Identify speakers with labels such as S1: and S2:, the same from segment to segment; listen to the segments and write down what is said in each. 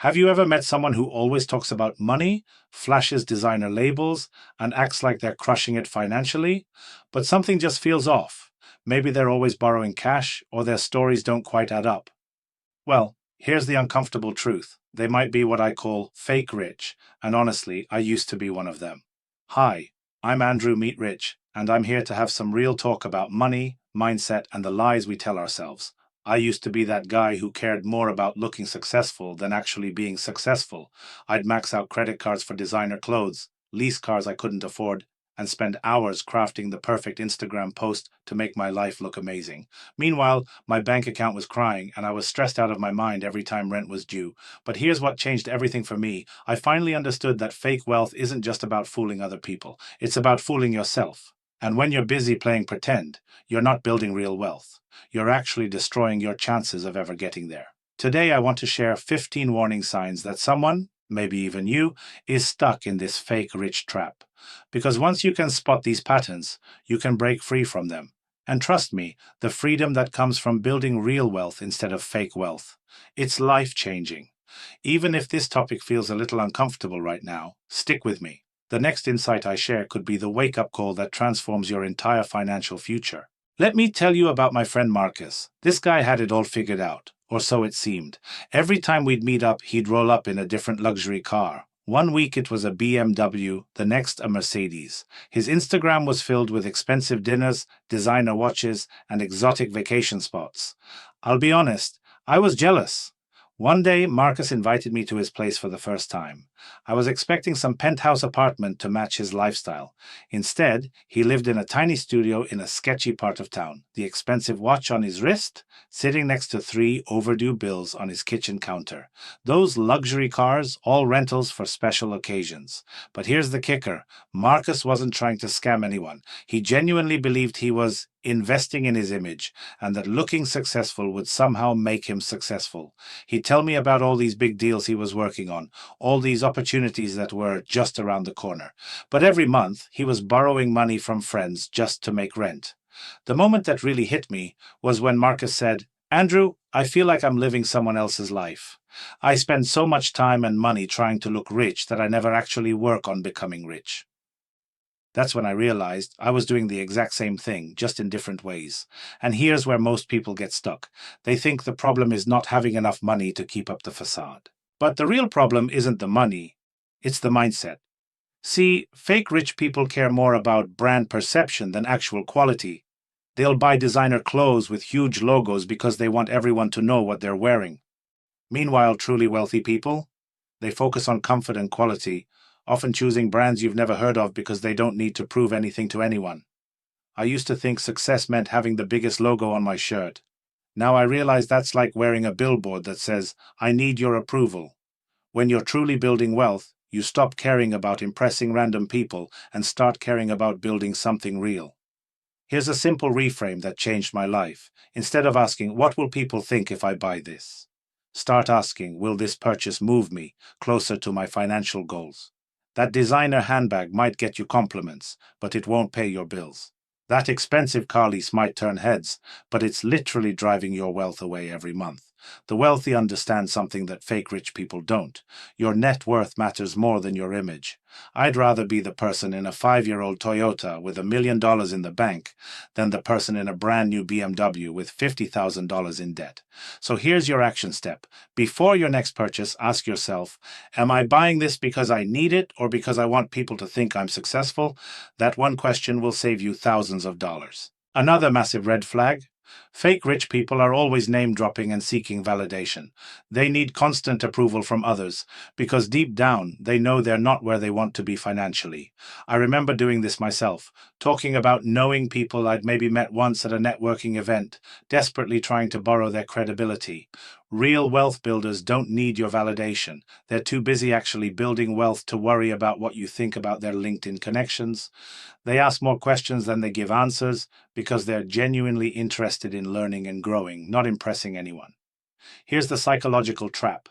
S1: Have you ever met someone who always talks about money, flashes designer labels, and acts like they're crushing it financially? But something just feels off. Maybe they're always borrowing cash, or their stories don't quite add up. Well, here's the uncomfortable truth. They might be what I call fake rich, and honestly, I used to be one of them. Hi, I'm Andrew Meet Rich, and I'm here to have some real talk about money, mindset, and the lies we tell ourselves. I used to be that guy who cared more about looking successful than actually being successful. I'd max out credit cards for designer clothes, lease cars I couldn't afford, and spend hours crafting the perfect Instagram post to make my life look amazing. Meanwhile, my bank account was crying, and I was stressed out of my mind every time rent was due. But here's what changed everything for me. I finally understood that fake wealth isn't just about fooling other people, it's about fooling yourself. And when you're busy playing pretend, you're not building real wealth. You're actually destroying your chances of ever getting there. Today, I want to share 15 warning signs that someone, maybe even you, is stuck in this fake rich trap. Because once you can spot these patterns, you can break free from them. And trust me, the freedom that comes from building real wealth instead of fake wealth, it's life-changing. Even if this topic feels a little uncomfortable right now, stick with me. The next insight I share could be the wake-up call that transforms your entire financial future. Let me tell you about my friend Marcus. This guy had it all figured out, or so it seemed. Every time we'd meet up, he'd roll up in a different luxury car. One week it was a BMW, the next a Mercedes. His Instagram was filled with expensive dinners, designer watches, and exotic vacation spots. I'll be honest, I was jealous. One day, Marcus invited me to his place for the first time. I was expecting some penthouse apartment to match his lifestyle. Instead, he lived in a tiny studio in a sketchy part of town, the expensive watch on his wrist, sitting next to 3 overdue bills on his kitchen counter. Those luxury cars, all rentals for special occasions. But here's the kicker. Marcus wasn't trying to scam anyone. He genuinely believed he was investing in his image, and that looking successful would somehow make him successful. He'd tell me about all these big deals he was working on, all these opportunities that were just around the corner. But every month, he was borrowing money from friends just to make rent. The moment that really hit me was when Marcus said, "Andrew, I feel like I'm living someone else's life. I spend so much time and money trying to look rich that I never actually work on becoming rich." That's when I realized I was doing the exact same thing, just in different ways. And here's where most people get stuck. They think the problem is not having enough money to keep up the facade. But the real problem isn't the money, it's the mindset. See, fake rich people care more about brand perception than actual quality. They'll buy designer clothes with huge logos because they want everyone to know what they're wearing. Meanwhile, truly wealthy people, they focus on comfort and quality, often choosing brands you've never heard of because they don't need to prove anything to anyone. I used to think success meant having the biggest logo on my shirt. Now I realize that's like wearing a billboard that says, "I need your approval." When you're truly building wealth, you stop caring about impressing random people and start caring about building something real. Here's a simple reframe that changed my life. Instead of asking, "What will people think if I buy this?" start asking, "Will this purchase move me closer to my financial goals?" That designer handbag might get you compliments, but it won't pay your bills. That expensive car lease might turn heads, but it's literally driving your wealth away every month. The wealthy understand something that fake rich people don't. Your net worth matters more than your image. I'd rather be the person in a 5-year-old Toyota with $1 million in the bank than the person in a brand new BMW with $50,000 in debt. So here's your action step. Before your next purchase, ask yourself, am I buying this because I need it or because I want people to think I'm successful? That one question will save you thousands of dollars. Another massive red flag. Fake rich people are always name-dropping and seeking validation. They need constant approval from others because deep down they know they're not where they want to be financially. I remember doing this myself, talking about knowing people I'd maybe met once at a networking event, desperately trying to borrow their credibility. Real wealth builders don't need your validation. They're too busy actually building wealth to worry about what you think about their LinkedIn connections. They ask more questions than they give answers because they're genuinely interested in learning and growing, not impressing anyone. Here's the psychological trap.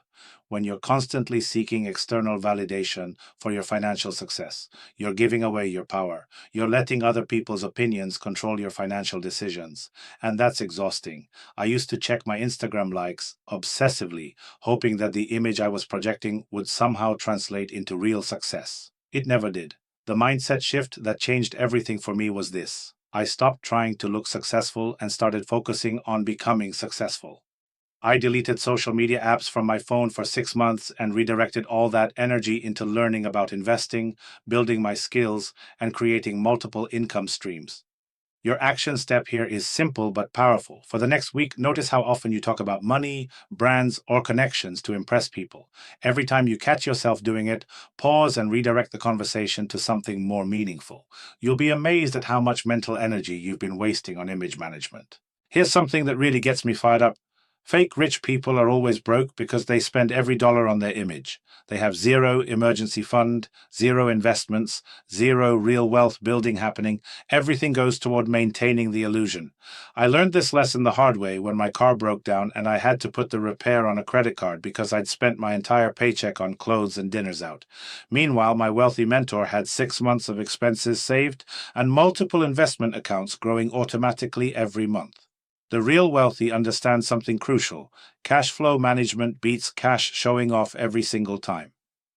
S1: When you're constantly seeking external validation for your financial success, you're giving away your power. You're letting other people's opinions control your financial decisions. And that's exhausting. I used to check my Instagram likes obsessively, hoping that the image I was projecting would somehow translate into real success. It never did. The mindset shift that changed everything for me was this. I stopped trying to look successful and started focusing on becoming successful. I deleted social media apps from my phone for 6 months and redirected all that energy into learning about investing, building my skills, and creating multiple income streams. Your action step here is simple but powerful. For the next week, notice how often you talk about money, brands, or connections to impress people. Every time you catch yourself doing it, pause and redirect the conversation to something more meaningful. You'll be amazed at how much mental energy you've been wasting on image management. Here's something that really gets me fired up. Fake rich people are always broke because they spend every dollar on their image. They have zero emergency fund, zero investments, zero real wealth building happening. Everything goes toward maintaining the illusion. I learned this lesson the hard way when my car broke down and I had to put the repair on a credit card because I'd spent my entire paycheck on clothes and dinners out. Meanwhile, my wealthy mentor had 6 months of expenses saved and multiple investment accounts growing automatically every month. The real wealthy understand something crucial. Cash flow management beats cash showing off every single time.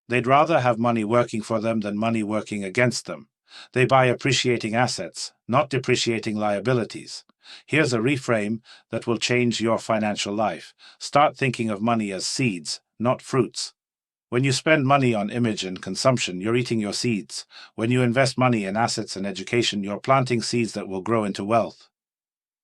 S1: They'd rather have money working for them than money working against them. They buy appreciating assets, not depreciating liabilities. Here's a reframe that will change your financial life. Start thinking of money as seeds, not fruits. When you spend money on image and consumption, you're eating your seeds. When you invest money in assets and education, you're planting seeds that will grow into wealth.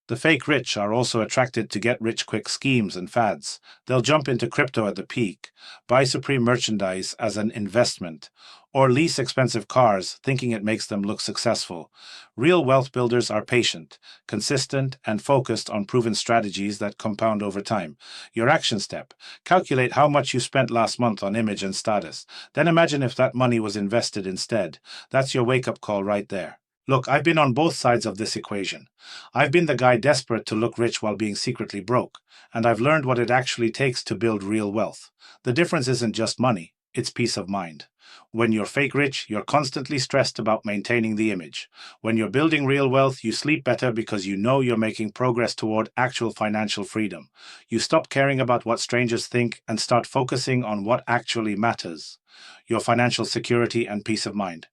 S1: The fake rich are also attracted to get-rich-quick schemes and fads. They'll jump into crypto at the peak, buy supreme merchandise as an investment, or lease expensive cars thinking it makes them look successful. Real wealth builders are patient, consistent, and focused on proven strategies that compound over time. Your action step: calculate how much you spent last month on image and status. Then imagine if that money was invested instead. That's your wake-up call right there. Look, I've been on both sides of this equation. I've been the guy desperate to look rich while being secretly broke, and I've learned what it actually takes to build real wealth. The difference isn't just money, it's peace of mind. When you're fake rich, you're constantly stressed about maintaining the image. When you're building real wealth, you sleep better because you know you're making progress toward actual financial freedom. You stop caring about what strangers think and start focusing on what actually matters: your financial security and peace of mind.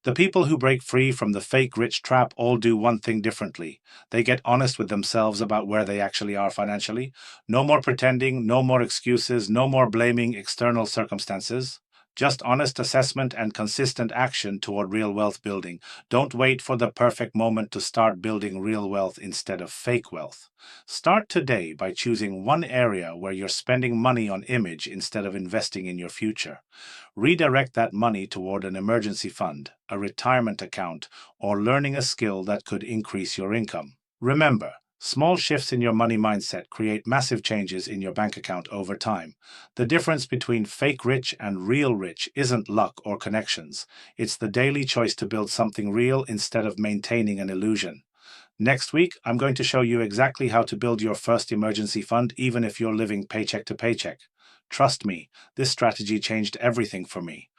S1: The people who break free from the fake rich trap all do one thing differently. They get honest with themselves about where they actually are financially. No more pretending, no more excuses, no more blaming external circumstances. Just honest assessment and consistent action toward real wealth building. Don't wait for the perfect moment to start building real wealth instead of fake wealth. Start today by choosing one area where you're spending money on image instead of investing in your future. Redirect that money toward an emergency fund, a retirement account, or learning a skill that could increase your income. Remember, small shifts in your money mindset create massive changes in your bank account over time. The difference between fake rich and real rich isn't luck or connections. It's the daily choice to build something real instead of maintaining an illusion. Next week, I'm going to show you exactly how to build your first emergency fund even if you're living paycheck to paycheck. Trust me, this strategy changed everything for me.